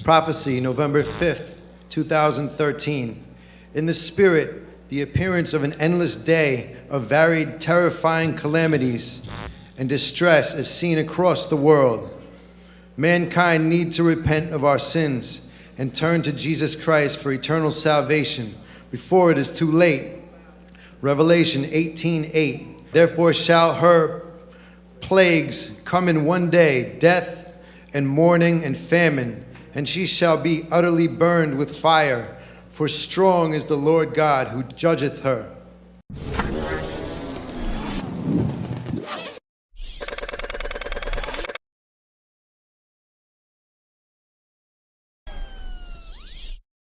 Prophecy, November 5th, 2013. In the spirit, the appearance of an endless day of varied, terrifying calamities and distress is seen across the world. Mankind needs to repent of our sins and turn to Jesus Christ for eternal salvation before it is too late. Revelation 18:8. Therefore shall her plagues come in one day, death and mourning and famine, and she shall be utterly burned with fire, for strong is the Lord God who judgeth her.